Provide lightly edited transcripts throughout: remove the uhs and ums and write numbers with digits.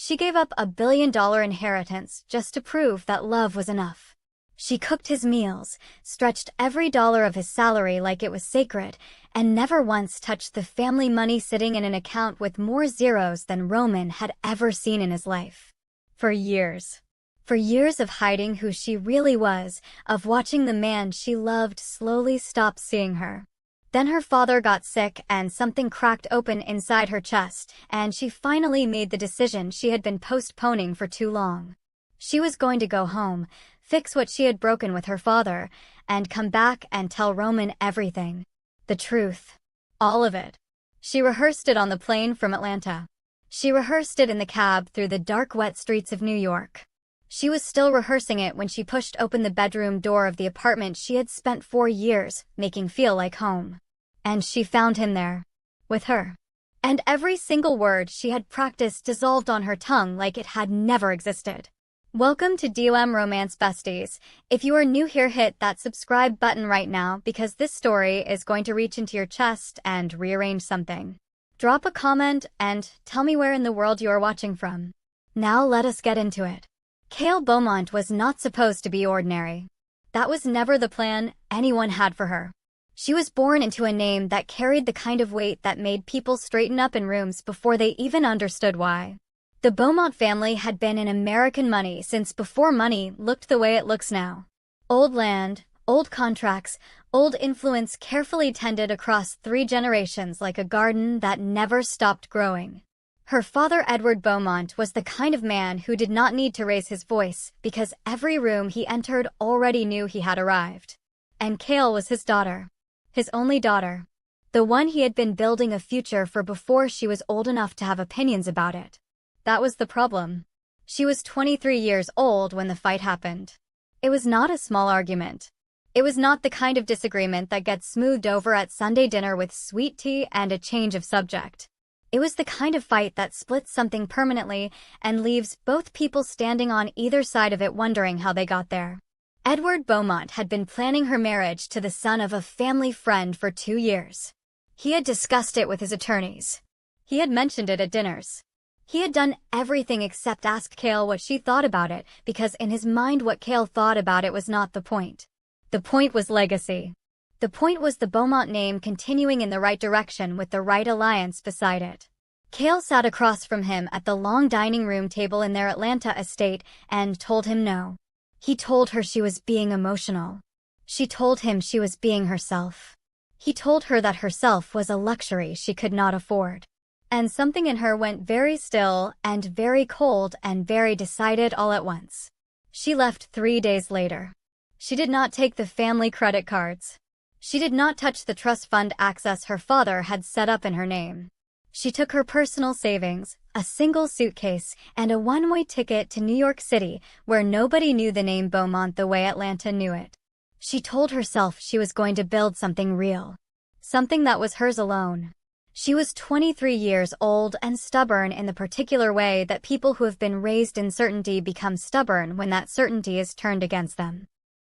She gave up a $1 billion inheritance just to prove that love was enough. She cooked his meals, stretched every dollar of his salary like it was sacred, and never once touched the family money sitting in an account with more zeros than Roman had ever seen in his life. For years. For years of hiding who she really was, of watching the man she loved slowly stop seeing her. Then her father got sick and something cracked open inside her chest, and she finally made the decision she had been postponing for too long. She was going to go home, fix what she had broken with her father, and come back and tell Roman everything. The truth. All of it. She rehearsed it on the plane from Atlanta. She rehearsed it in the cab through the dark, wet streets of New York. She was still rehearsing it when she pushed open the bedroom door of the apartment she had spent 4 years making feel like home. And she found him there. With her. And every single word she had practiced dissolved on her tongue like it had never existed. Welcome to DOM Romance Besties. If you are new here, hit that subscribe button right now because this story is going to reach into your chest and rearrange something. Drop a comment and tell me where in the world you are watching from. Now let us get into it. Cale Beaumont was not supposed to be ordinary. That was never the plan anyone had for her. She was born into a name that carried the kind of weight that made people straighten up in rooms before they even understood why. The Beaumont family had been in American money since before money looked the way it looks now. Old land, old contracts, old influence carefully tended across 3 generations like a garden that never stopped growing. Her father, Edward Beaumont, was the kind of man who did not need to raise his voice because every room he entered already knew he had arrived. And Cale was his daughter. His only daughter. The one he had been building a future for before she was old enough to have opinions about it. That was the problem. She was 23 years old when the fight happened. It was not a small argument. It was not the kind of disagreement that gets smoothed over at Sunday dinner with sweet tea and a change of subject. It was the kind of fight that splits something permanently and leaves both people standing on either side of it wondering how they got there. Edward Beaumont had been planning her marriage to the son of a family friend for 2 years. He had discussed it with his attorneys. He had mentioned it at dinners. He had done everything except ask Cale what she thought about it because in his mind what Cale thought about it was not the point. The point was legacy. The point was the Beaumont name continuing in the right direction with the right alliance beside it. Cale sat across from him at the long dining room table in their Atlanta estate and told him no. He told her she was being emotional. She told him she was being herself. He told her that herself was a luxury she could not afford. And something in her went very still and very cold and very decided all at once. She left 3 days later. She did not take the family credit cards. She did not touch the trust fund access her father had set up in her name. She took her personal savings, a single suitcase, and a one-way ticket to New York City, where nobody knew the name Beaumont the way Atlanta knew it. She told herself she was going to build something real. Something that was hers alone. She was 23 years old and stubborn in the particular way that people who have been raised in certainty become stubborn when that certainty is turned against them.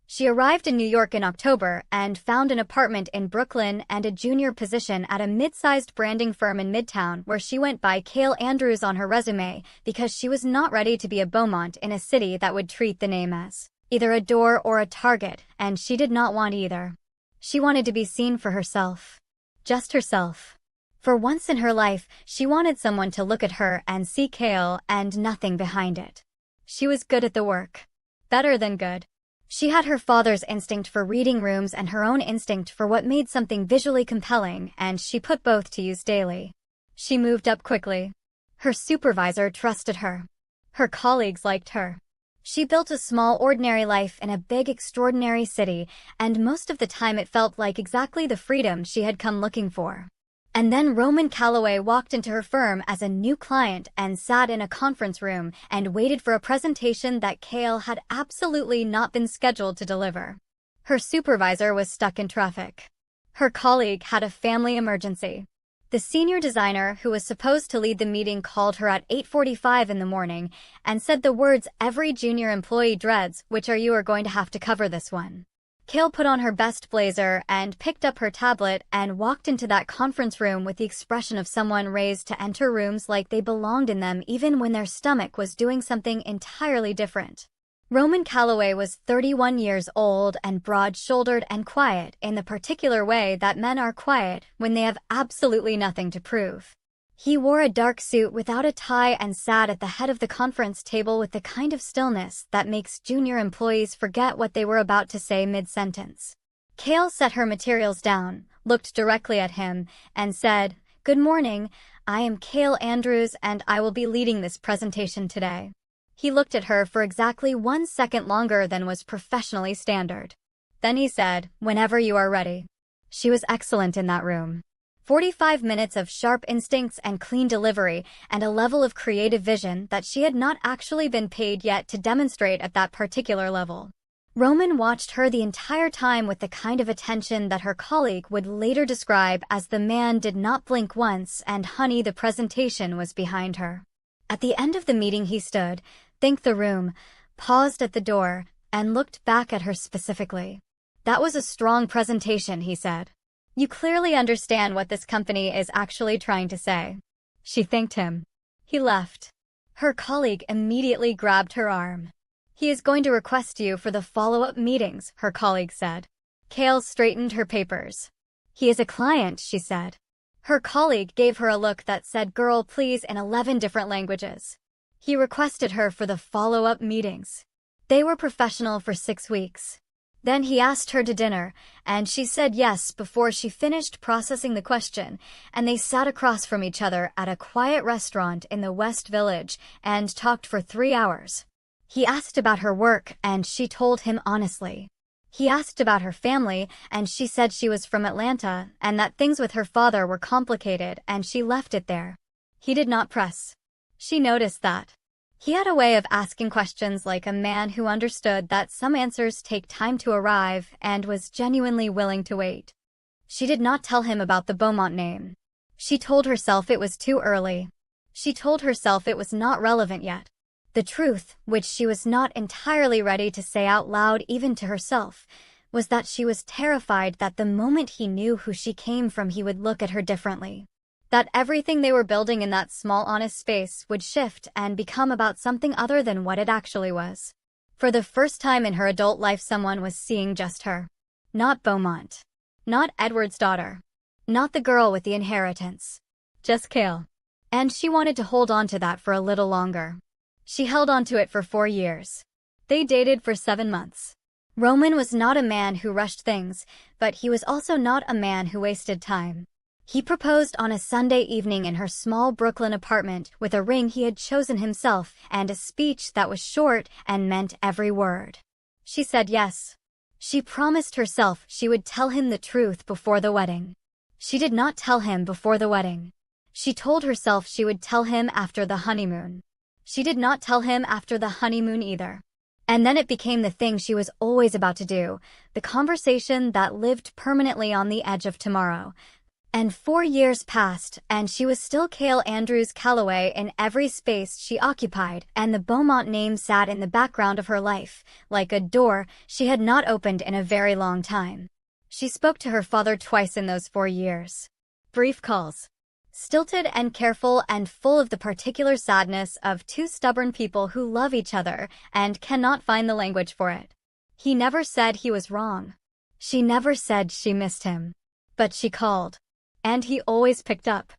She arrived in New York in October and found an apartment in Brooklyn and a junior position at a mid-sized branding firm in Midtown where she went by Cale Andrews on her resume because she was not ready to be a Beaumont in a city that would treat the name as either a door or a target, and she did not want either. She wanted to be seen for herself. Just herself. For once in her life, she wanted someone to look at her and see Cale and nothing behind it. She was good at the work. Better than good. She had her father's instinct for reading rooms and her own instinct for what made something visually compelling, and she put both to use daily. She moved up quickly. Her supervisor trusted her. Her colleagues liked her. She built a small, ordinary life in a big, extraordinary city, and most of the time it felt like exactly the freedom she had come looking for. And then Roman Calloway walked into her firm as a new client and sat in a conference room and waited for a presentation that Cale had absolutely not been scheduled to deliver. Her supervisor was stuck in traffic. Her colleague had a family emergency. The senior designer who was supposed to lead the meeting called her at 8:45 in the morning and said the words every junior employee dreads, which are, "You are going to have to cover this one." Kale put on her best blazer and picked up her tablet and walked into that conference room with the expression of someone raised to enter rooms like they belonged in them even when their stomach was doing something entirely different. Roman Calloway was 31 years old and broad-shouldered and quiet in the particular way that men are quiet when they have absolutely nothing to prove. He wore a dark suit without a tie and sat at the head of the conference table with the kind of stillness that makes junior employees forget what they were about to say mid-sentence. Kale set her materials down, looked directly at him, and said, "Good morning, I am Kale Andrews and I will be leading this presentation today." He looked at her for exactly 1 second longer than was professionally standard. Then he said, "Whenever you are ready." She was excellent in that room. 45 minutes of sharp instincts and clean delivery, and a level of creative vision that she had not actually been paid yet to demonstrate at that particular level. Roman watched her the entire time with the kind of attention that her colleague would later describe as the man did not blink once and honey the presentation was behind her. At the end of the meeting he stood, thanked the room, paused at the door, and looked back at her specifically. "That was a strong presentation," he said. "You clearly understand what this company is actually trying to say." She thanked him. He left. Her colleague immediately grabbed her arm. "He is going to request you for the follow-up meetings," her colleague said. Kale straightened her papers. "He is a client," she said. Her colleague gave her a look that said "girl, please" in 11 different languages. He requested her for the follow-up meetings. They were professional for 6 weeks. Then he asked her to dinner, and she said yes before she finished processing the question, and they sat across from each other at a quiet restaurant in the West Village and talked for 3 hours. He asked about her work, and she told him honestly. He asked about her family, and she said she was from Atlanta and that things with her father were complicated, and she left it there. He did not press. She noticed that. He had a way of asking questions like a man who understood that some answers take time to arrive and was genuinely willing to wait. She did not tell him about the Beaumont name. She told herself it was too early. She told herself it was not relevant yet. The truth, which she was not entirely ready to say out loud even to herself, was that she was terrified that the moment he knew who she came from he would look at her differently. That everything they were building in that small honest space would shift and become about something other than what it actually was. For the first time in her adult life someone was seeing just her. Not Beaumont. Not Edward's daughter. Not the girl with the inheritance. Just Kale. And she wanted to hold on to that for a little longer. She held on to it for 4 years. They dated for 7 months. Roman was not a man who rushed things, but he was also not a man who wasted time. He proposed on a Sunday evening in her small Brooklyn apartment with a ring he had chosen himself and a speech that was short and meant every word. She said yes. She promised herself she would tell him the truth before the wedding. She did not tell him before the wedding. She told herself she would tell him after the honeymoon. She did not tell him after the honeymoon either. And then it became the thing she was always about to do, the conversation that lived permanently on the edge of tomorrow. And 4 years passed, and she was still Kale Andrews Calloway in every space she occupied, and the Beaumont name sat in the background of her life, like a door she had not opened in a very long time. She spoke to her father twice in those 4 years. Brief calls. Stilted and careful and full of the particular sadness of 2 stubborn people who love each other and cannot find the language for it. He never said he was wrong. She never said she missed him. But she called. And he always picked up.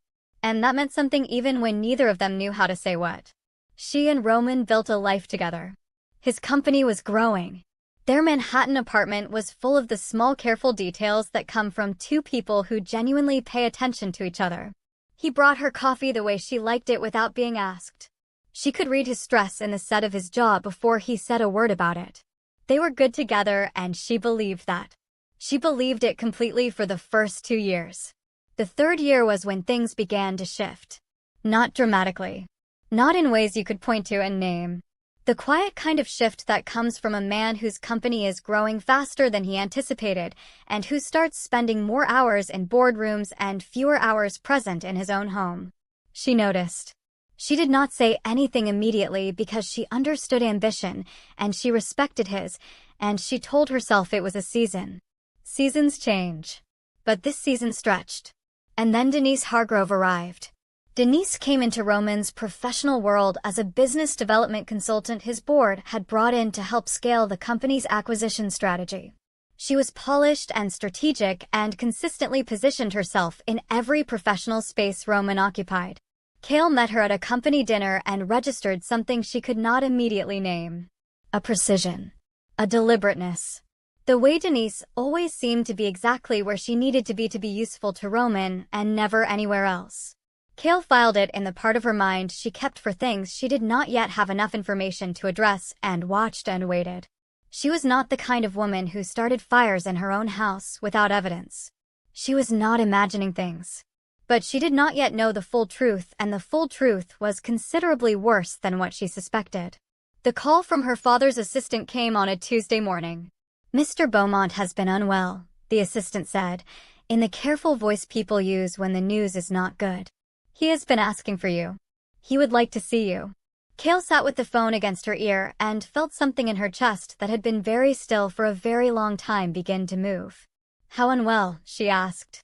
And that meant something even when neither of them knew how to say what. She and Roman built a life together. His company was growing. Their Manhattan apartment was full of the small careful details that come from 2 people who genuinely pay attention to each other. He brought her coffee the way she liked it without being asked. She could read his stress in the set of his jaw before he said a word about it. They were good together and she believed that. She believed it completely for the first 2 years. The 3rd year was when things began to shift. Not dramatically. Not in ways you could point to and name. The quiet kind of shift that comes from a man whose company is growing faster than he anticipated and who starts spending more hours in boardrooms and fewer hours present in his own home. She noticed. She did not say anything immediately because she understood ambition, and she respected his, and she told herself it was a season. Seasons change. But this season stretched. And then Denise Hargrove arrived. Denise came into Roman's professional world as a business development consultant his board had brought in to help scale the company's acquisition strategy. She was polished and strategic and consistently positioned herself in every professional space Roman occupied. Cale met her at a company dinner and registered something she could not immediately name. A precision. A deliberateness. The way Denise always seemed to be exactly where she needed to be useful to Roman and never anywhere else. Cale filed it in the part of her mind she kept for things she did not yet have enough information to address and watched and waited. She was not the kind of woman who started fires in her own house without evidence. She was not imagining things. But she did not yet know the full truth, and the full truth was considerably worse than what she suspected. The call from her father's assistant came on a Tuesday morning. "Mr. Beaumont has been unwell," the assistant said, in the careful voice people use when the news is not good. "He has been asking for you. He would like to see you." Cale sat with the phone against her ear and felt something in her chest that had been very still for a very long time begin to move. "How unwell?" she asked.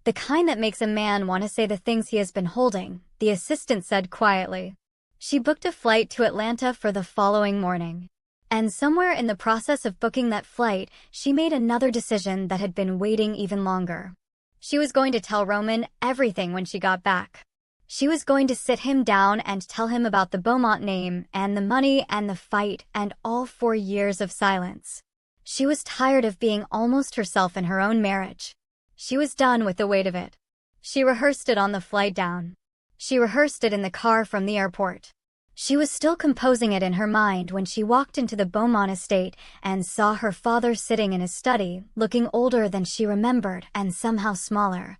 "The kind that makes a man want to say the things he has been holding," the assistant said quietly. She booked a flight to Atlanta for the following morning. And somewhere in the process of booking that flight, she made another decision that had been waiting even longer. She was going to tell Roman everything when she got back. She was going to sit him down and tell him about the Beaumont name and the money and the fight and all 4 years of silence. She was tired of being almost herself in her own marriage. She was done with the weight of it. She rehearsed it on the flight down. She rehearsed it in the car from the airport. She was still composing it in her mind when she walked into the Beaumont estate and saw her father sitting in his study, looking older than she remembered and somehow smaller,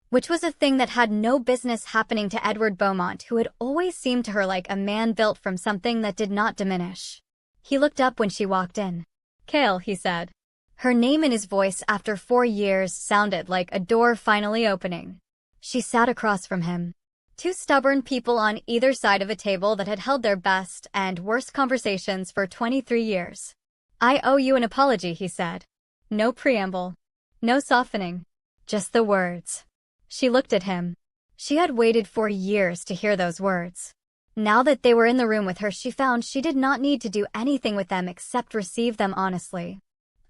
which was a thing that had no business happening to Edward Beaumont, who had always seemed to her like a man built from something that did not diminish. He looked up when she walked in. "Cale," he said. Her name in his voice after 4 years sounded like a door finally opening. She sat across from him. Two stubborn people on either side of a table that had held their best and worst conversations for 23 years. "I owe you an apology," he said. No preamble. No softening. Just the words. She looked at him. She had waited for years to hear those words. Now that they were in the room with her, she found she did not need to do anything with them except receive them honestly.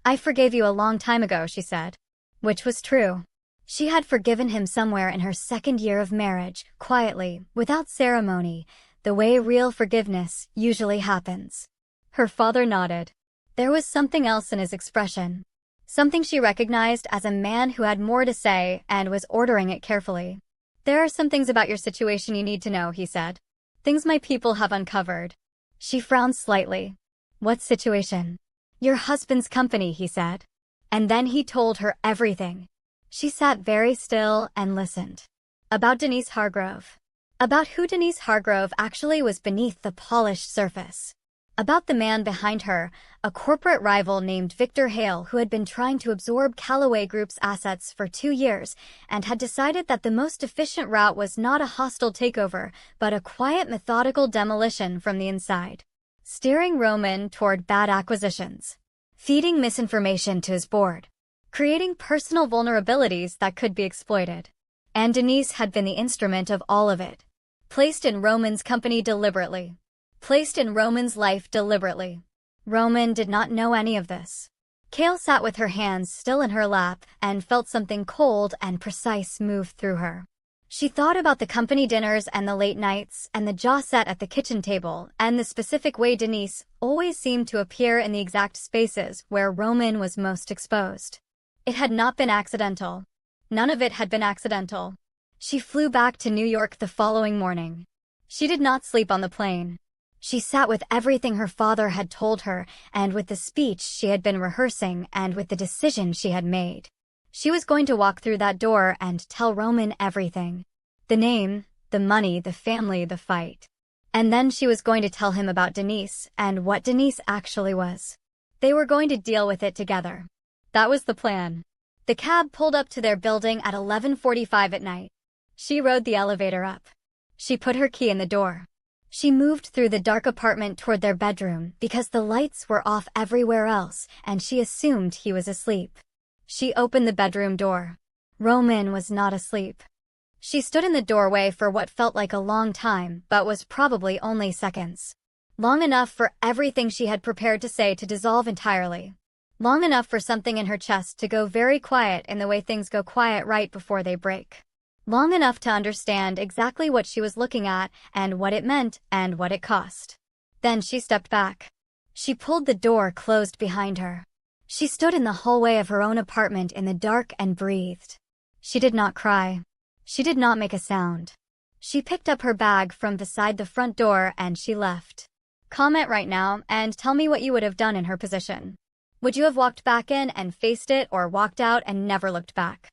"I forgave you a long time ago," she said. Which was true. She had forgiven him somewhere in her 2nd year of marriage, quietly, without ceremony, the way real forgiveness usually happens. Her father nodded. There was something else in his expression. Something she recognized as a man who had more to say and was ordering it carefully. "There are some things about your situation you need to know," he said. "Things my people have uncovered." She frowned slightly. "What situation?" "Your husband's company," he said. And then he told her everything. She sat very still and listened. About Denise Hargrove. About who Denise Hargrove actually was beneath the polished surface. About the man behind her, a corporate rival named Victor Hale who had been trying to absorb Callaway Group's assets for 2 years and had decided that the most efficient route was not a hostile takeover, but a quiet, methodical demolition from the inside. Steering Roman toward bad acquisitions. Feeding misinformation to his board. Creating personal vulnerabilities that could be exploited. And Denise had been the instrument of all of it. Placed in Roman's company deliberately. Placed in Roman's life deliberately. Roman did not know any of this. Cale sat with her hands still in her lap and felt something cold and precise move through her. She thought about the company dinners and the late nights and the jaw set at the kitchen table and the specific way Denise always seemed to appear in the exact spaces where Roman was most exposed. It had not been accidental. None of it had been accidental. She flew back to New York the following morning. She did not sleep on the plane. She sat with everything her father had told her and with the speech she had been rehearsing and with the decision she had made. She was going to walk through that door and tell Roman everything. The name, the money, the family, the fight. And then she was going to tell him about Denise and what Denise actually was. They were going to deal with it together. That was the plan. The cab pulled up to their building at 11:45 at night. She rode the elevator up. She put her key in the door. She moved through the dark apartment toward their bedroom because the lights were off everywhere else and she assumed he was asleep. She opened the bedroom door. Roman was not asleep. She stood in the doorway for what felt like a long time, but was probably only seconds. Long enough for everything she had prepared to say to dissolve entirely. Long enough for something in her chest to go very quiet in the way things go quiet right before they break. Long enough to understand exactly what she was looking at and what it meant and what it cost. Then she stepped back. She pulled the door closed behind her. She stood in the hallway of her own apartment in the dark and breathed. She did not cry. She did not make a sound. She picked up her bag from beside the front door and she left. Comment right now and tell me what you would have done in her position. Would you have walked back in and faced it or walked out and never looked back?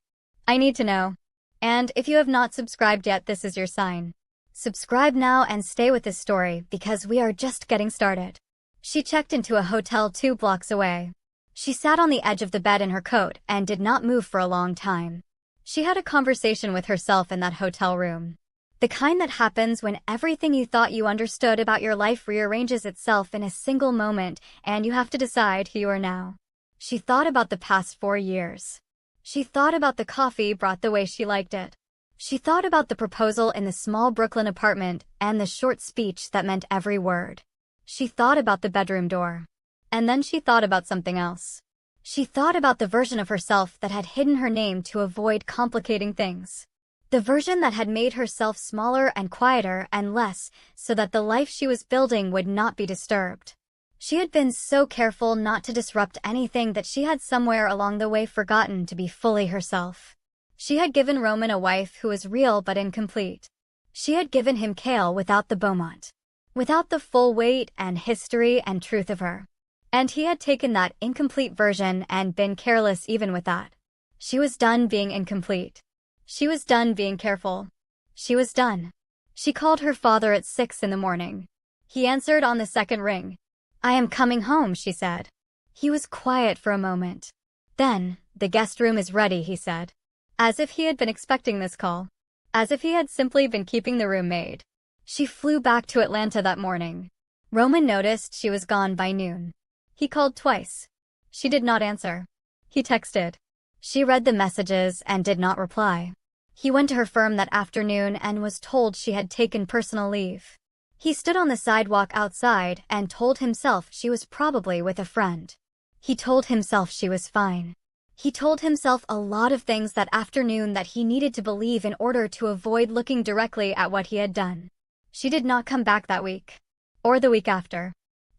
I need to know. And if you have not subscribed yet, this is your sign. Subscribe now and stay with this story because we are just getting started. She checked into a hotel 2 blocks away. She sat on the edge of the bed in her coat and did not move for a long time. She had a conversation with herself in that hotel room. The kind that happens when everything you thought you understood about your life rearranges itself in a single moment and you have to decide who you are now. She thought about the past 4 years. She thought about the coffee brought the way she liked it. She thought about the proposal in the small Brooklyn apartment and the short speech that meant every word. She thought about the bedroom door. And then she thought about something else. She thought about the version of herself that had hidden her name to avoid complicating things. The version that had made herself smaller and quieter and less so that the life she was building would not be disturbed. She had been so careful not to disrupt anything that she had somewhere along the way forgotten to be fully herself. She had given Roman a wife who was real but incomplete. She had given him Kale without the Beaumont, without the full weight and history and truth of her. And he had taken that incomplete version and been careless even with that. She was done being incomplete. She was done being careful. She was done. She called her father at 6 in the morning. He answered on the second ring. "I am coming home," she said. He was quiet for a moment. Then, "The guest room is ready," he said. As if he had been expecting this call. As if he had simply been keeping the room made. She flew back to Atlanta that morning. Roman noticed she was gone by noon. He called twice. She did not answer. He texted. She read the messages and did not reply. He went to her firm that afternoon and was told she had taken personal leave. He stood on the sidewalk outside and told himself she was probably with a friend. He told himself she was fine. He told himself a lot of things that afternoon that he needed to believe in order to avoid looking directly at what he had done. She did not come back that week. Or the week after.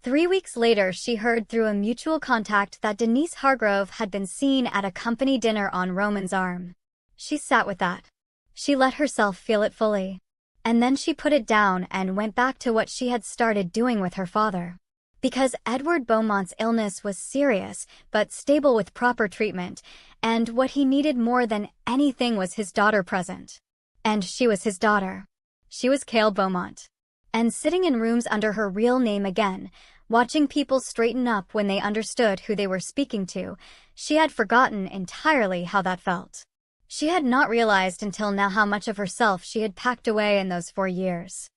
3 weeks later, she heard through a mutual contact that Denise Hargrove had been seen at a company dinner on Roman's arm. She sat with that. She let herself feel it fully. And then she put it down and went back to what she had started doing with her father. Because Edward Beaumont's illness was serious, but stable with proper treatment, and what he needed more than anything was his daughter present. And she was his daughter. She was Kale Beaumont. And sitting in rooms under her real name again, watching people straighten up when they understood who they were speaking to, she had forgotten entirely how that felt. She had not realized until now how much of herself she had packed away in those 4 years.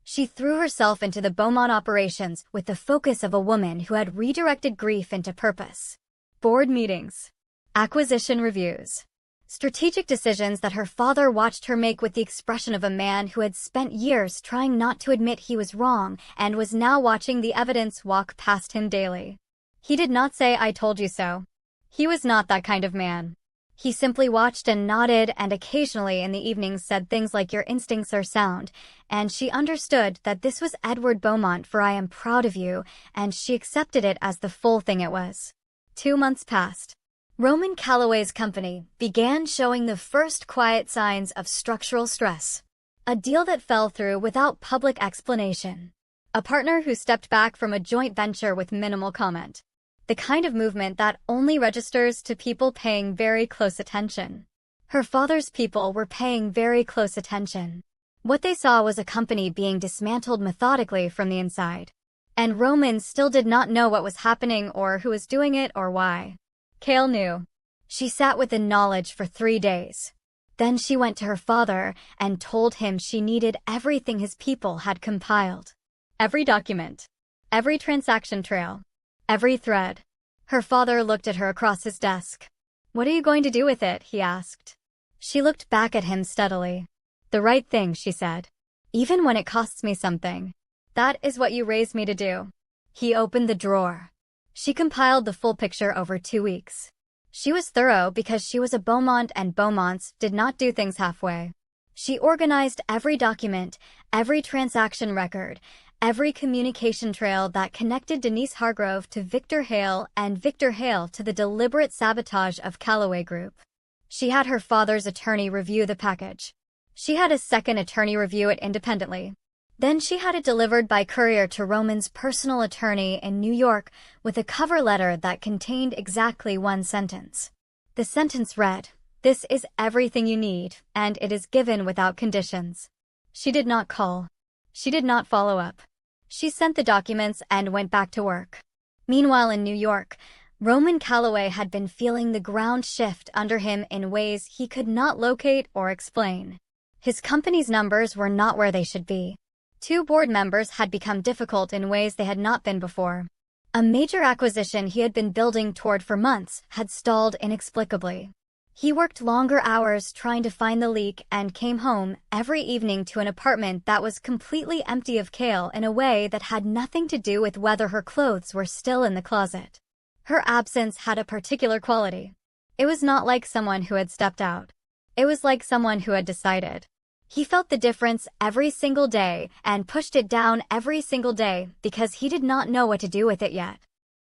She threw herself into the Beaumont operations with the focus of a woman who had redirected grief into purpose. Board meetings. Acquisition reviews. Strategic decisions that her father watched her make with the expression of a man who had spent years trying not to admit he was wrong and was now watching the evidence walk past him daily. He did not say, "I told you so." He was not that kind of man. He simply watched and nodded and occasionally in the evenings said things like, "Your instincts are sound," and she understood that this was Edward Beaumont for "I am proud of you," and she accepted it as the full thing it was. 2 months passed. Roman Calloway's company began showing the first quiet signs of structural stress. A deal that fell through without public explanation. A partner who stepped back from a joint venture with minimal comment. The kind of movement that only registers to people paying very close attention. Her father's people were paying very close attention. What they saw was a company being dismantled methodically from the inside. And Roman still did not know what was happening or who was doing it or why. Kale knew. She sat with the knowledge for 3 days. Then she went to her father and told him she needed everything his people had compiled. Every document. Every transaction trail. Every thread. Her father looked at her across his desk. "What are you going to do with it?" he asked. She looked back at him steadily. "The right thing," she said. "Even when it costs me something. That is what you raised me to do." He opened the drawer. She compiled the full picture over 2 weeks. She was thorough because she was a Beaumont, and Beaumonts did not do things halfway. She organized every document, every transaction record, every communication trail that connected Denise Hargrove to Victor Hale and Victor Hale to the deliberate sabotage of Callaway Group. She had her father's attorney review the package. She had a second attorney review it independently. Then she had it delivered by courier to Roman's personal attorney in New York with a cover letter that contained exactly one sentence. The sentence read, "This is everything you need, and it is given without conditions." She did not call. She did not follow up. She sent the documents and went back to work. Meanwhile in New York, Roman Callaway had been feeling the ground shift under him in ways he could not locate or explain. His company's numbers were not where they should be. 2 board members had become difficult in ways they had not been before. A major acquisition he had been building toward for months had stalled inexplicably. He worked longer hours trying to find the leak and came home every evening to an apartment that was completely empty of Kale in a way that had nothing to do with whether her clothes were still in the closet. Her absence had a particular quality. It was not like someone who had stepped out. It was like someone who had decided. He felt the difference every single day and pushed it down every single day because he did not know what to do with it yet.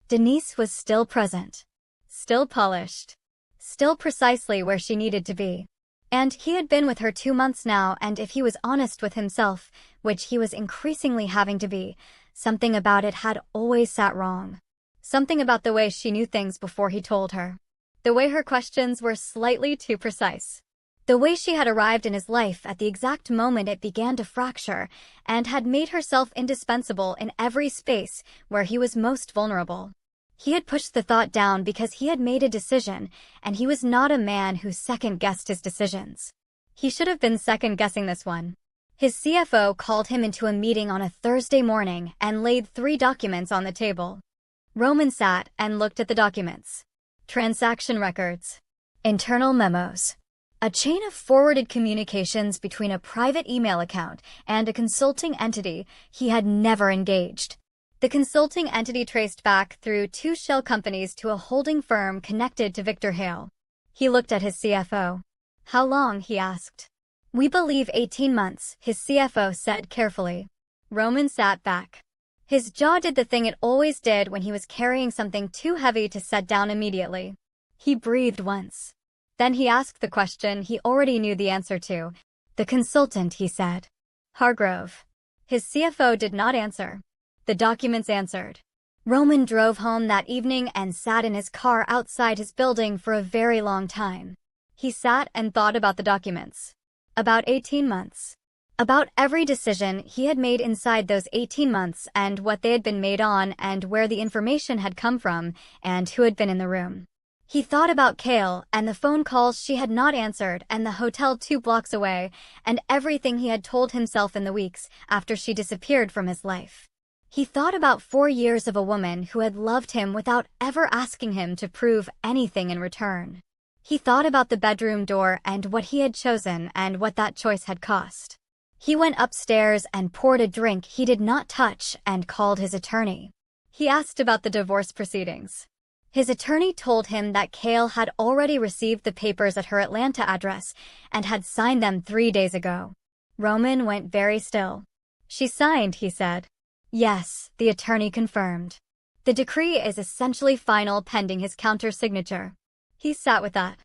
Denise was still present. Still polished. Still precisely where she needed to be. And he had been with her 2 months now, and if he was honest with himself, which he was increasingly having to be, something about it had always sat wrong. Something about the way she knew things before he told her. The way her questions were slightly too precise. The way she had arrived in his life at the exact moment it began to fracture and had made herself indispensable in every space where he was most vulnerable. He had pushed the thought down because he had made a decision, and he was not a man who second-guessed his decisions. He should have been second-guessing this one. His CFO called him into a meeting on a Thursday morning and laid 3 documents on the table. Roman sat and looked at the documents. Transaction records. Internal memos. A chain of forwarded communications between a private email account and a consulting entity he had never engaged. The consulting entity traced back through 2 shell companies to a holding firm connected to Victor Hale. He looked at his CFO. "How long?" he asked. "We believe 18 months, his CFO said carefully. Roman sat back. His jaw did the thing it always did when he was carrying something too heavy to set down immediately. He breathed once. Then he asked the question he already knew the answer to. "The consultant," he said. "Hargrove." His CFO did not answer. The documents answered. Roman drove home that evening and sat in his car outside his building for a very long time. He sat and thought about the documents. About 18 months. About every decision he had made inside those 18 months and what they had been made on and where the information had come from and who had been in the room. He thought about Kale and the phone calls she had not answered and the hotel 2 blocks away and everything he had told himself in the weeks after she disappeared from his life. He thought about 4 years of a woman who had loved him without ever asking him to prove anything in return. He thought about the bedroom door and what he had chosen and what that choice had cost. He went upstairs and poured a drink he did not touch and called his attorney. He asked about the divorce proceedings. His attorney told him that Kale had already received the papers at her Atlanta address and had signed them 3 days ago. Roman went very still. "She signed," he said. "Yes," the attorney confirmed. "The decree is essentially final pending his counter-signature." He sat with that.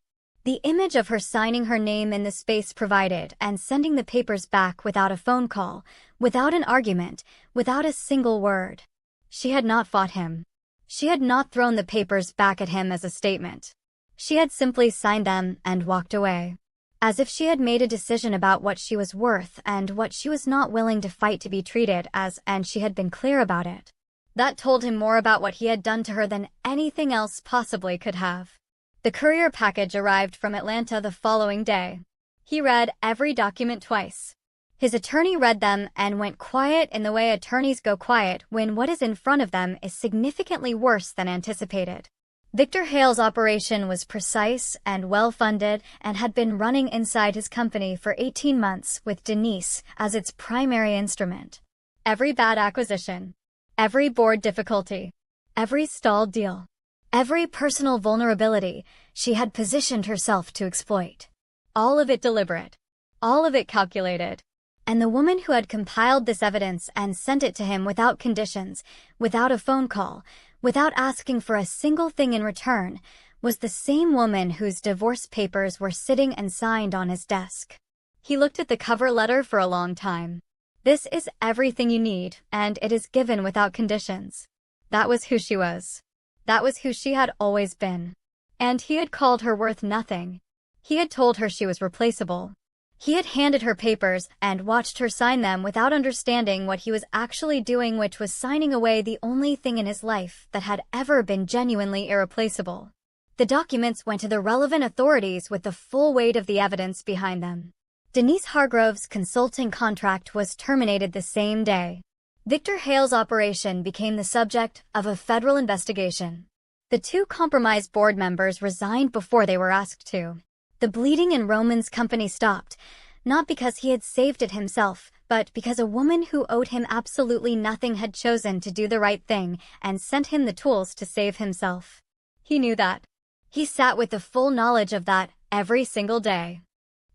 The image of her signing her name in the space provided and sending the papers back without a phone call, without an argument, without a single word. She had not fought him. She had not thrown the papers back at him as a statement. She had simply signed them and walked away. As if she had made a decision about what she was worth and what she was not willing to fight to be treated as, and she had been clear about it. That told him more about what he had done to her than anything else possibly could have. The courier package arrived from Atlanta the following day. He read every document twice. His attorney read them and went quiet in the way attorneys go quiet when what is in front of them is significantly worse than anticipated. Victor Hale's operation was precise and well-funded and had been running inside his company for 18 months with Denise as its primary instrument. Every bad acquisition, every board difficulty, every stalled deal, every personal vulnerability she had positioned herself to exploit. All of it deliberate, all of it calculated. And the woman who had compiled this evidence and sent it to him without conditions, without a phone call, without asking for a single thing in return, was the same woman whose divorce papers were sitting and signed on his desk. He looked at the cover letter for a long time. This is everything you need, and it is given without conditions. That was who she was. That was who she had always been. And he had called her worth nothing. He had told her she was replaceable. He had handed her papers and watched her sign them without understanding what he was actually doing, which was signing away the only thing in his life that had ever been genuinely irreplaceable. The documents went to the relevant authorities with the full weight of the evidence behind them. Denise Hargrove's consulting contract was terminated the same day. Victor Hale's operation became the subject of a federal investigation. The two compromised board members resigned before they were asked to. The bleeding in Roman's company stopped, not because he had saved it himself, but because a woman who owed him absolutely nothing had chosen to do the right thing and sent him the tools to save himself. He knew that. He sat with the full knowledge of that every single day.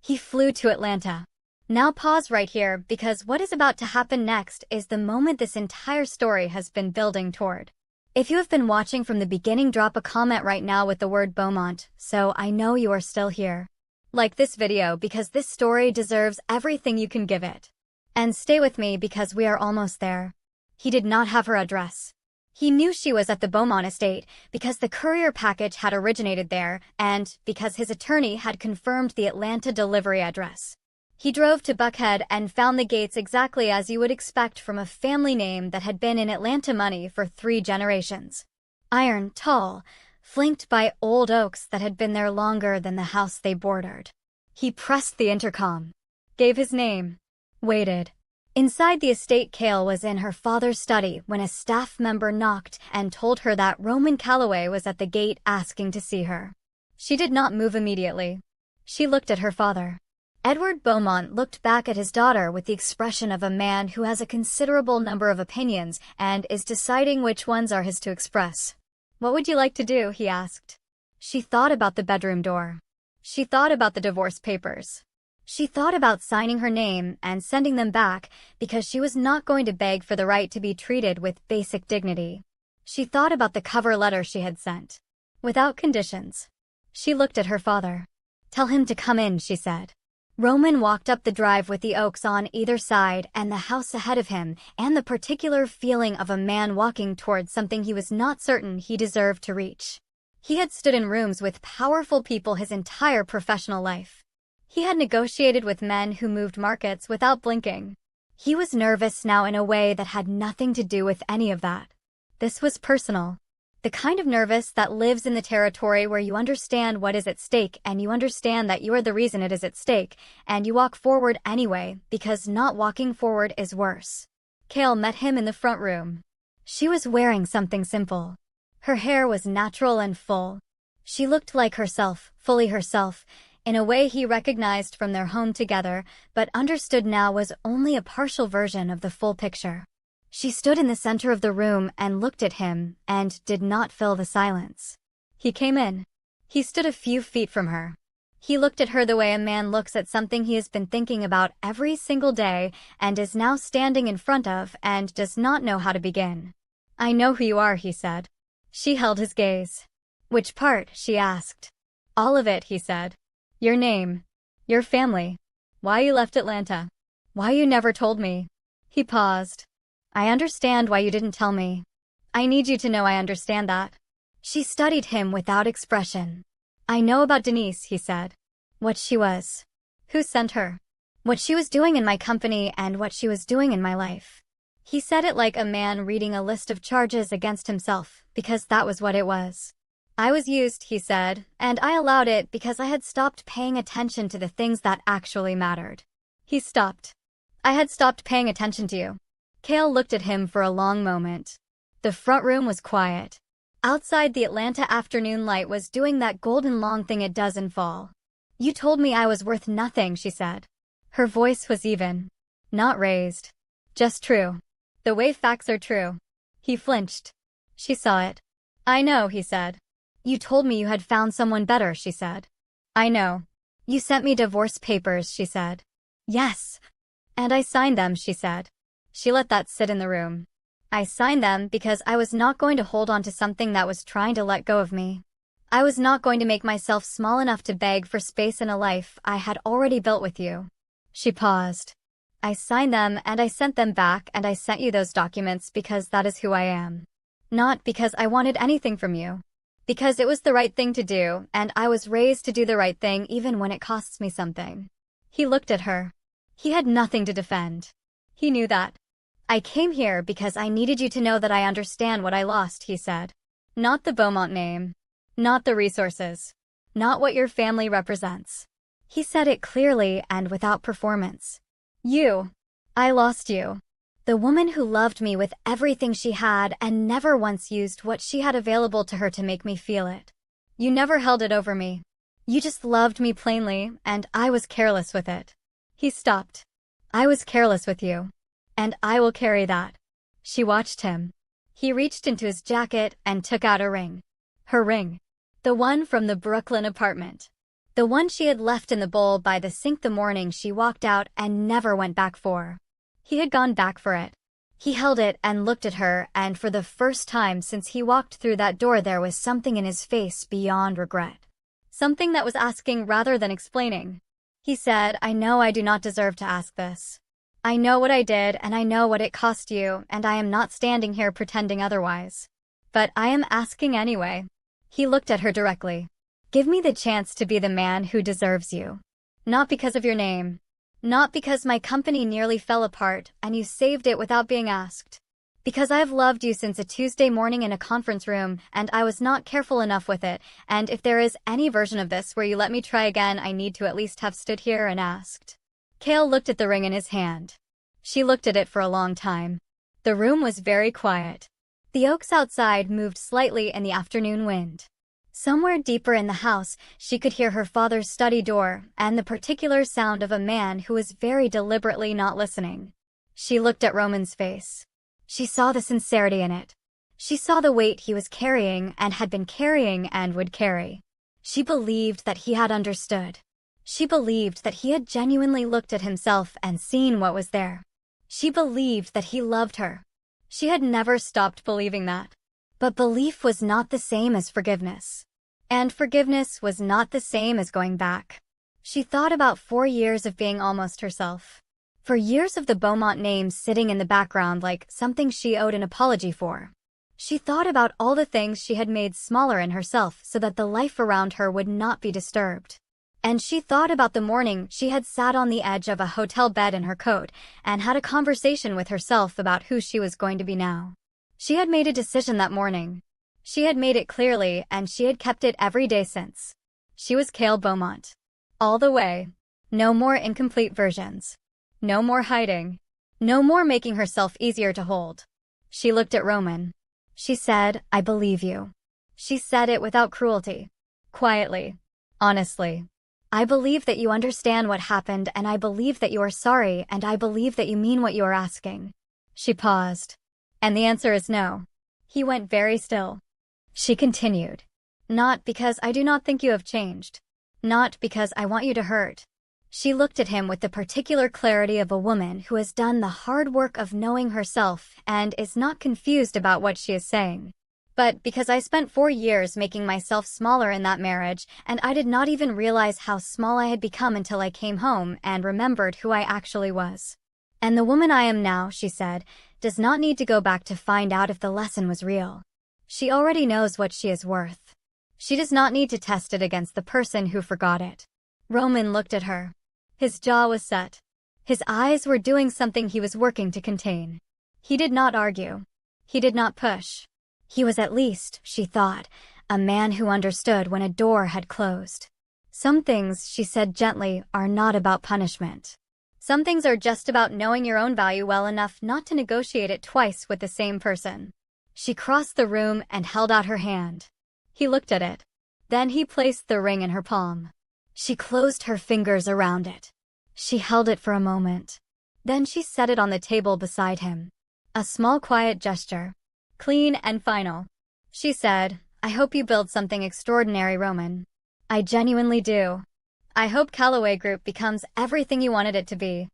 He flew to Atlanta. Now pause right here, because what is about to happen next is the moment this entire story has been building toward. If you have been watching from the beginning, drop a comment right now with the word Beaumont, so I know you are still here. Like this video because this story deserves everything you can give it. And stay with me because we are almost there. He did not have her address. He knew she was at the Beaumont estate because the courier package had originated there and because his attorney had confirmed the Atlanta delivery address. He drove to Buckhead and found the gates exactly as you would expect from a family name that had been in Atlanta money for 3 generations. Iron, tall, flanked by old oaks that had been there longer than the house they bordered. He pressed the intercom, gave his name, waited. Inside the estate, Cale was in her father's study when a staff member knocked and told her that Roman Calloway was at the gate asking to see her. She did not move immediately. She looked at her father. Edward Beaumont looked back at his daughter with the expression of a man who has a considerable number of opinions and is deciding which ones are his to express. "What would you like to do?" he asked. She thought about the bedroom door. She thought about the divorce papers. She thought about signing her name and sending them back because she was not going to beg for the right to be treated with basic dignity. She thought about the cover letter she had sent. Without conditions. She looked at her father. "Tell him to come in," she said. Roman walked up the drive with the oaks on either side and the house ahead of him, and the particular feeling of a man walking towards something he was not certain he deserved to reach. He had stood in rooms with powerful people his entire professional life. He had negotiated with men who moved markets without blinking. He was nervous now in a way that had nothing to do with any of that. This was personal. The kind of nervous that lives in the territory where you understand what is at stake and you understand that you are the reason it is at stake, and you walk forward anyway, because not walking forward is worse. Cale met him in the front room. She was wearing something simple. Her hair was natural and full. She looked like herself, fully herself, in a way he recognized from their home together, but understood now was only a partial version of the full picture. She stood in the center of the room and looked at him and did not fill the silence. He came in. He stood a few feet from her. He looked at her the way a man looks at something he has been thinking about every single day and is now standing in front of and does not know how to begin. "I know who you are," he said. She held his gaze. "Which part?" she asked. "All of it," he said. "Your name. Your family. Why you left Atlanta. Why you never told me." He paused. "I understand why you didn't tell me. I need you to know I understand that." She studied him without expression. "I know about Denise," he said. "What she was. Who sent her. What she was doing in my company and what she was doing in my life." He said it like a man reading a list of charges against himself, because that was what it was. I was used, he said, and I allowed it because I had stopped paying attention to the things that actually mattered. He stopped. I had stopped paying attention to you. Cale looked at him for a long moment. The front room was quiet. Outside, the Atlanta afternoon light was doing that golden long thing it does in fall. You told me I was worth nothing, she said. Her voice was even. Not raised. Just true. The way facts are true. He flinched. She saw it. I know, he said. You told me you had found someone better, she said. I know. You sent me divorce papers, she said. Yes. And I signed them, she said. She let that sit in the room. I signed them because I was not going to hold on to something that was trying to let go of me. I was not going to make myself small enough to beg for space in a life I had already built with you. She paused. I signed them and I sent them back, and I sent you those documents because that is who I am. Not because I wanted anything from you. Because it was the right thing to do, and I was raised to do the right thing even when it costs me something. He looked at her. He had nothing to defend. He knew that. I came here because I needed you to know that I understand what I lost, he said. Not the Beaumont name. Not the resources. Not what your family represents. He said it clearly and without performance. You. I lost you. The woman who loved me with everything she had and never once used what she had available to her to make me feel it. You never held it over me. You just loved me plainly, and I was careless with it. He stopped. I was careless with you. And I will carry that. She watched him. He reached into his jacket and took out a ring. Her ring. The one from the Brooklyn apartment. The one she had left in the bowl by the sink the morning she walked out and never went back for. He had gone back for it. He held it and looked at her, and for the first time since he walked through that door there was something in his face beyond regret. Something that was asking rather than explaining. He said, I know I do not deserve to ask this. I know what I did, and I know what it cost you, and I am not standing here pretending otherwise. But I am asking anyway. He looked at her directly. Give me the chance to be the man who deserves you. Not because of your name. Not because my company nearly fell apart and you saved it without being asked. Because I have loved you since a Tuesday morning in a conference room, and I was not careful enough with it, and if there is any version of this where you let me try again, I need to at least have stood here and asked. Cale looked at the ring in his hand. She looked at it for a long time. The room was very quiet. The oaks outside moved slightly in the afternoon wind. Somewhere deeper in the house, she could hear her father's study door and the particular sound of a man who was very deliberately not listening. She looked at Roman's face. She saw the sincerity in it. She saw the weight he was carrying and had been carrying and would carry. She believed that he had understood. She believed that he had genuinely looked at himself and seen what was there. She believed that he loved her. She had never stopped believing that. But belief was not the same as forgiveness. And forgiveness was not the same as going back. She thought about 4 years of being almost herself. For years of the Beaumont name sitting in the background like something she owed an apology for. She thought about all the things she had made smaller in herself so that the life around her would not be disturbed. And she thought about the morning she had sat on the edge of a hotel bed in her coat and had a conversation with herself about who she was going to be now. She had made a decision that morning. She had made it clearly, and she had kept it every day since. She was Cale Beaumont. All the way. No more incomplete versions. No more hiding. No more making herself easier to hold. She looked at Roman. She said, I believe you. She said it without cruelty. Quietly. Honestly. I believe that you understand what happened, and I believe that you are sorry, and I believe that you mean what you are asking. She paused. And the answer is no. He went very still. She continued. Not because I do not think you have changed. Not because I want you to hurt. She looked at him with the particular clarity of a woman who has done the hard work of knowing herself and is not confused about what she is saying. But because I spent 4 years making myself smaller in that marriage, and I did not even realize how small I had become until I came home and remembered who I actually was. And the woman I am now, she said, does not need to go back to find out if the lesson was real. She already knows what she is worth. She does not need to test it against the person who forgot it. Roman looked at her. His jaw was set. His eyes were doing something he was working to contain. He did not argue. He did not push. He was at least, she thought, a man who understood when a door had closed. Some things, she said gently, are not about punishment. Some things are just about knowing your own value well enough not to negotiate it twice with the same person. She crossed the room and held out her hand. He looked at it. Then he placed the ring in her palm. She closed her fingers around it. She held it for a moment. Then she set it on the table beside him. A small quiet gesture. Clean and final. She said, "I hope you build something extraordinary, Roman. I genuinely do. I hope Callaway Group becomes everything you wanted it to be.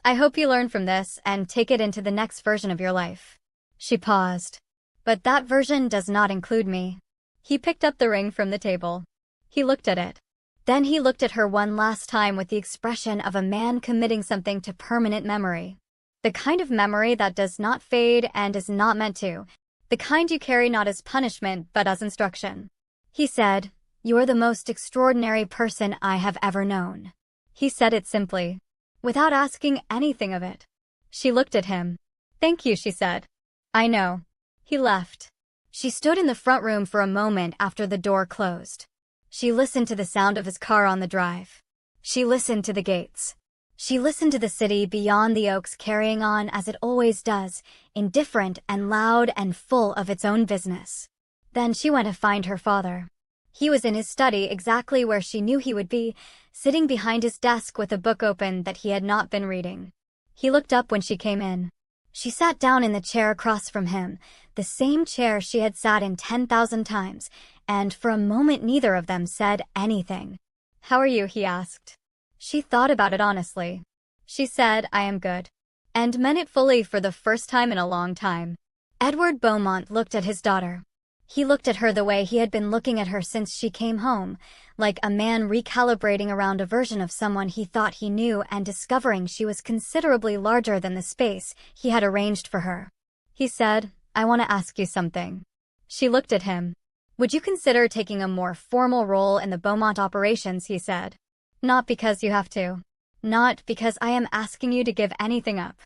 I hope you learn from this and take it into the next version of your life." She paused. "But that version does not include me." He picked up the ring from the table. He looked at it. Then he looked at her one last time with the expression of a man committing something to permanent memory. The kind of memory that does not fade and is not meant to. The kind you carry not as punishment but as instruction. He said, "You are the most extraordinary person I have ever known." He said it simply, without asking anything of it. She looked at him. "Thank you," she said. "I know." He left. She stood in the front room for a moment after the door closed. She listened to the sound of his car on the drive. She listened to the gates. She listened to the city beyond the oaks carrying on as it always does, indifferent and loud and full of its own business. Then she went to find her father. He was in his study exactly where she knew he would be, sitting behind his desk with a book open that he had not been reading. He looked up when she came in. She sat down in the chair across from him, the same chair she had sat in 10,000 times, and for a moment neither of them said anything. "How are you?" he asked. She thought about it honestly. She said, "I am good," and meant it fully for the first time in a long time. Edward Beaumont looked at his daughter. He looked at her the way he had been looking at her since she came home, like a man recalibrating around a version of someone he thought he knew and discovering she was considerably larger than the space he had arranged for her. He said, "I want to ask you something." She looked at him. "Would you consider taking a more formal role in the Beaumont operations?" he said. "Not because you have to. Not because I am asking you to give anything up.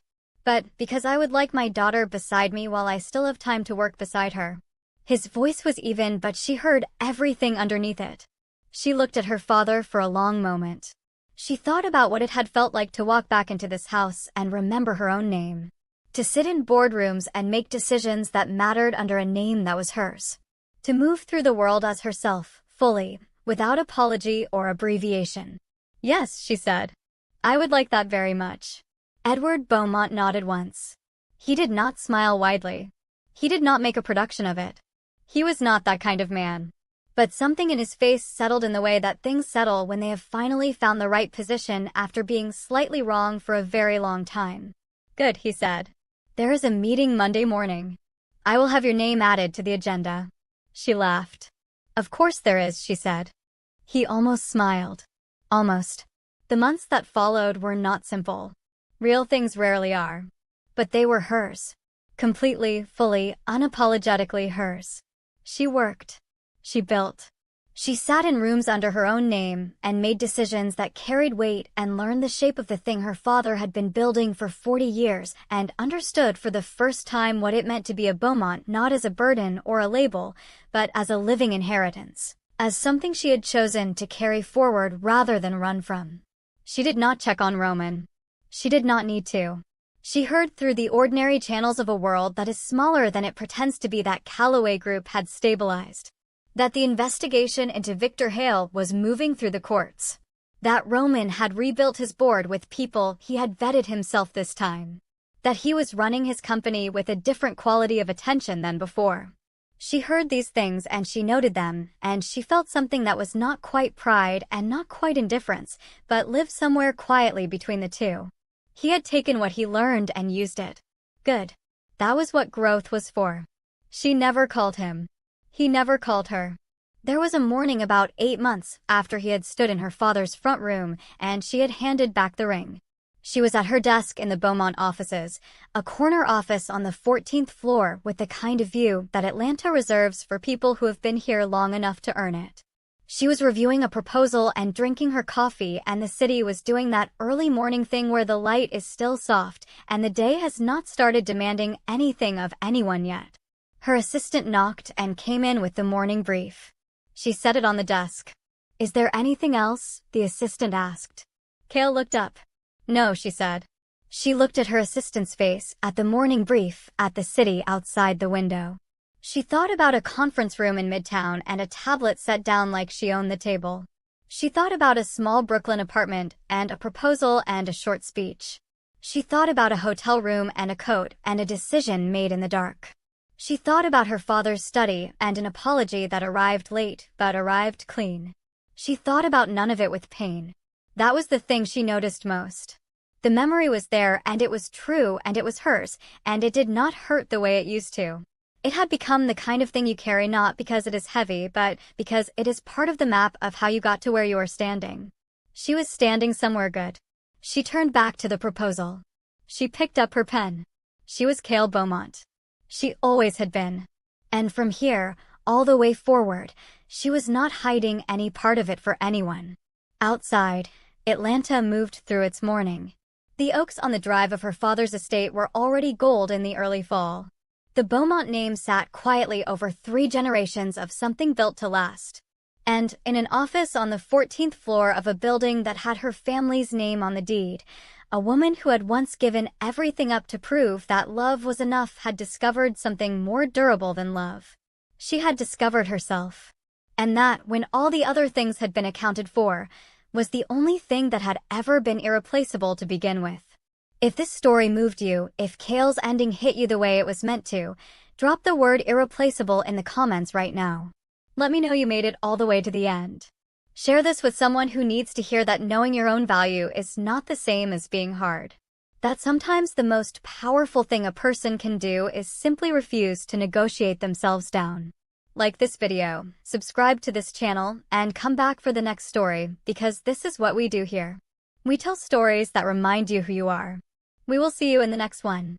But because I would like my daughter beside me while I still have time to work beside her." His voice was even, but she heard everything underneath it. She looked at her father for a long moment. She thought about what it had felt like to walk back into this house and remember her own name. To sit in boardrooms and make decisions that mattered under a name that was hers. To move through the world as herself, fully, without apology or abbreviation. "Yes," she said. "I would like that very much." Edward Beaumont nodded once. He did not smile widely. He did not make a production of it. He was not that kind of man. But something in his face settled in the way that things settle when they have finally found the right position after being slightly wrong for a very long time. "Good," he said. "There is a meeting Monday morning. I will have your name added to the agenda." She laughed. "Of course there is," she said. He almost smiled. Almost. The months that followed were not simple. Real things rarely are. But they were hers. Completely, fully, unapologetically hers. She worked. She built. She sat in rooms under her own name and made decisions that carried weight and learned the shape of the thing her father had been building for 40 years and understood for the first time what it meant to be a Beaumont not as a burden or a label, but as a living inheritance, as something she had chosen to carry forward rather than run from. She did not check on Roman. She did not need to. She heard through the ordinary channels of a world that is smaller than it pretends to be that Callaway Group had stabilized. That the investigation into Victor Hale was moving through the courts. That Roman had rebuilt his board with people he had vetted himself this time. That he was running his company with a different quality of attention than before. She heard these things and she noted them, and she felt something that was not quite pride and not quite indifference, but lived somewhere quietly between the two. He had taken what he learned and used it. Good. That was what growth was for. She never called him. He never called her. There was a morning about 8 months after he had stood in her father's front room and she had handed back the ring. She was at her desk in the Beaumont offices, a corner office on the 14th floor with the kind of view that Atlanta reserves for people who have been here long enough to earn it. She was reviewing a proposal and drinking her coffee, and the city was doing that early morning thing where the light is still soft and the day has not started demanding anything of anyone yet. Her assistant knocked and came in with the morning brief. She set it on the desk. "Is there anything else?" the assistant asked. Kale looked up. "No," she said. She looked at her assistant's face, at the morning brief, at the city outside the window. She thought about a conference room in Midtown and a tablet set down like she owned the table. She thought about a small Brooklyn apartment and a proposal and a short speech. She thought about a hotel room and a coat and a decision made in the dark. She thought about her father's study and an apology that arrived late but arrived clean. She thought about none of it with pain. That was the thing she noticed most. The memory was there and it was true and it was hers, and it did not hurt the way it used to. It had become the kind of thing you carry not because it is heavy, but because it is part of the map of how you got to where you are standing. She was standing somewhere good. She turned back to the proposal. She picked up her pen. She was Cale Beaumont. She always had been. And from here, all the way forward, she was not hiding any part of it for anyone. Outside, Atlanta moved through its morning. The oaks on the drive of her father's estate were already gold in the early fall. The Beaumont name sat quietly over 3 generations of something built to last. And in an office on the 14th floor of a building that had her family's name on the deed, a woman who had once given everything up to prove that love was enough had discovered something more durable than love. She had discovered herself. And that, when all the other things had been accounted for, was the only thing that had ever been irreplaceable to begin with. If this story moved you, if Cale's ending hit you the way it was meant to, drop the word irreplaceable in the comments right now. Let me know you made it all the way to the end. Share this with someone who needs to hear that knowing your own value is not the same as being hard. That sometimes the most powerful thing a person can do is simply refuse to negotiate themselves down. Like this video, subscribe to this channel, and come back for the next story, because this is what we do here. We tell stories that remind you who you are. We will see you in the next one.